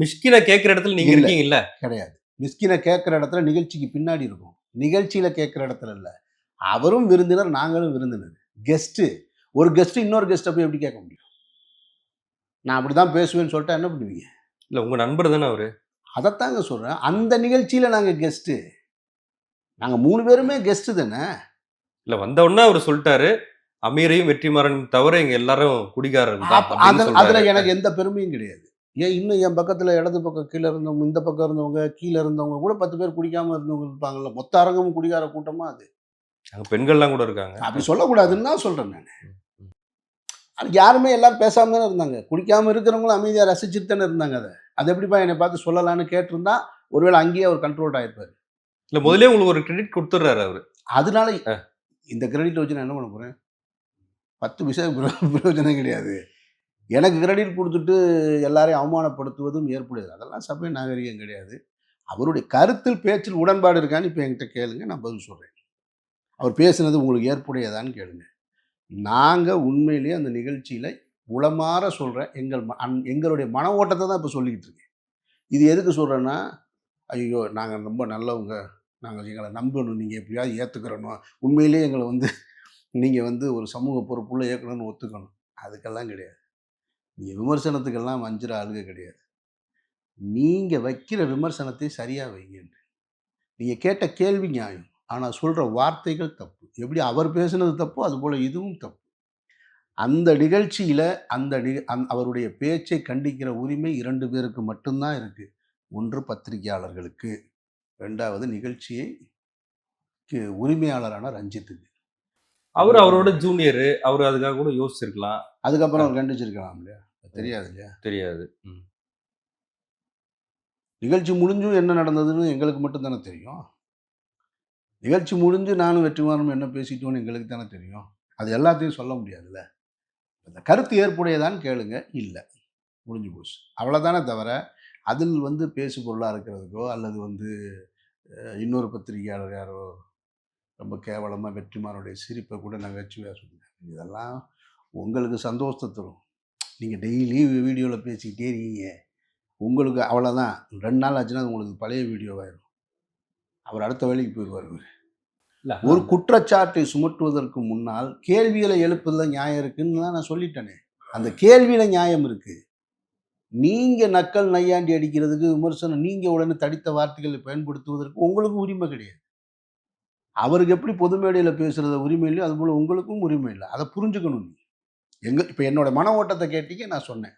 மிஷ்கினை கேட்கிற இடத்துல நீங்க இல்ல. இருக்கீங்கல்ல? கிடையாது. மிஸ்கின கேட்கிற இடத்துல நிகழ்ச்சிக்கு பின்னாடி இருக்கும். நிகழ்ச்சியில கேட்கிற இடத்துல இல்ல. அவரும் விருந்தினர், நாங்களும் விருந்தினர். கெஸ்ட்டு. ஒரு கெஸ்ட் இன்னொரு கெஸ்ட்ட போய் எப்படி கேட்க முடியும்? நான் அப்படிதான் பேசுவேன்னு சொல்லிட்டா என்ன பண்ணுவீங்க? இல்ல உங்க நண்பர் தானே அவரு. அதத்தாங்க சொல்றேன். அந்த நிகழ்ச்சியில நாங்க கெஸ்ட்டு. நாங்க 3 பேருமே கெஸ்ட்டு தானே. இல்ல வந்த உடனே அவரு சொல்ட்டாரு. அமீரையும் வெற்றிமாறனையும் தவிர எங்க எல்லாரும் குடிகாரர்கள் தான் அப்படின்னு அதுல சொல்றாரு. எனக்கு எந்த பெருமையும் கிடையாது. ஏன் இன்னும் என் பக்கத்துல இடது பக்கம் கீழ இருந்தவங்க, இந்த பக்கம் இருந்தவங்க, கீழ இருந்தவங்க கூட 10 பேர் குடிக்காம இருந்தவங்க இருப்பாங்கல்ல. மொத்த அரங்கமும் குடிகார கூட்டமா அது. அங்க பெண்கள்லாம் கூட இருக்காங்க. அப்படி சொல்லக்கூடாதுன்னு தான் சொல்றேன் நானு. ம், ம். அதுக்கு யாருமே எல்லாரும் பேசாம தானே இருந்தாங்க. குடிக்காம இருக்கிறவங்களும் அமைதியா ரசிச்சுட்டு தானே இருந்தாங்க அத. அது எப்படிப்பா என்னை பார்த்து சொல்லலான்னு கேட்டிருந்தா, ஒருவேளை அங்கேயே அவர் கண்ட்ரோல்ட் ஆயிருப்பாரு. இல்ல முதல்லயே உங்களுக்கு ஒரு கிரெடிட் குடுத்துடுறாரு அவரு. அதனால அ. இந்த கிரெடிட் வச்சு நான் என்ன பண்ண போறேன்? 10 பைசா பிரயோஜனம் கிடையாது. எனக்கு கிரெடிட் குடுத்துட்டு எல்லாரையும் அவமானப்படுத்துவதும் ஏற்புடையது. அதெல்லாம் சபை நாகரிகம் கிடையாது. அவருடைய கருத்தில், பேச்சில் உடன்பாடு இருக்கான்னு இப்ப என்கிட்ட கேளுங்க. நான் பதில் சொல்றேன். அவர் பேசினது உங்களுக்கு ஏற்புடையதான்னு கேளுங்க. நாங்க உண்மையிலேயே அந்த நிகழ்ச்சியில உளமாற சொல்றேன். எங்களுடைய மன ஓட்டத்த தான் இப்ப சொல்லிக்கிட்டு இருக்கேன். இது எதுக்கு சொல்றேன்னா, ஐயய்யோ! நாங்க ரொம்ப நல்லவங்க. நாங்க எங்கள நம்பணும். நீங்க எப்படியாவது ஏத்துக்கிறணும். உண்மையிலேயே எங்கள நீங்க ஒரு சமூக பொறுப்புள்ள இயக்குனர்னு ஒத்துக்கணும். அதுக்கெல்லாம் கிடையாது. நீங்க விமர்சனத்துக்கெல்லாம் வஞ்சுற ஆளுக கிடையாது. நீங்க வைக்கிற விமர்சனத்தை சரியா வைங்க. நீங்க கேட்ட கேள்வி நியாயம். ஆனா சொல்ற வார்த்தைகள் தப்பு. எப்படி அவர் பேசினது தப்போ, அதுபோல இதுவும் தப்பு. அந்த நிகழ்ச்சியில அந்த நி அந் அவருடைய பேச்சை கண்டிக்கிற உரிமை 2 பேருக்கு மட்டும் தான் இருக்கு. 1 பத்திரிகையாளர்களுக்கு, 2வது உரிமையாளரான ரஞ்சித்துக்கு. அவரு அவரோட ஜூனியரு. அவரு அதுக்காக கூட யோசிச்சிருக்கலாம். அதுக்கப்புறம் அவர் கண்டிச்சிருக்கலாம் இல்லையா? தெரியாது இல்லையா? தெரியாது. ம். நிகழ்ச்சி முடிஞ்சும் என்ன நடந்ததுன்னு எங்களுக்கு மட்டும் தானே தெரியும். நிகழ்ச்சி முடிஞ்சு நானும் வெற்றிமாறனும் என்ன பேசிட்டோம்னு எங்களுக்கு தானே தெரியும். அது எல்லாத்தையும் சொல்ல முடியாதுல்ல. அந்த கருத்து ஏற்புடையதான்னு கேளுங்க. இல்ல. முடிஞ்சு போச்சு. அவ்வளோதானே தவிர, அதில் பேசு பொருளா இருக்கிறதுக்கோ, அல்லது இன்னொரு பத்திரிகையாளர் யாரோ ரொம்ப கேவலமா வெற்றிமாறனுடைய சிரிப்பை கூட நகைச்சுவையா சொன்னாங்க. இதெல்லாம் உங்களுக்கு சந்தோஷத்த தரும். நீங்க டெய்லி வீடியோல பேசிக்கிட்டே இருக்கீங்க. உங்களுக்கு அவ்வளோதான். 2 நாள் ஆச்சுன்னா அது உங்களுக்கு பழைய வீடியோவாயிரும். அவர் அடுத்த வேலைக்கு போயிருவாரு அவரு. இல்ல ஒரு குற்றச்சாட்டை சுமத்துவதற்கு முன்னால் கேள்விகளை எழுப்புதல நியாயம் இருக்குன்னு நான் சொல்லிட்டேனே. அந்த கேள்வியில நியாயம் இருக்கு. நீங்க நக்கல் நையாண்டி அடிக்கிறதுக்கு விமர்சனம் நீங்க உடனே தடித்த வார்த்தைகளை பயன்படுத்துவதற்கு உங்களுக்கு உரிமை கிடையாது. அவருக்கு எப்படி பொது மேடையில பேசுறது உரிமை இல்லையோ, அதுபோல உங்களுக்கும் உரிமை இல்ல. அத புரிஞ்சுக்கணும் நீங்க. இப்ப என்னோட மன ஓட்டத்த கேட்டீங்க, நான் சொன்னேன்.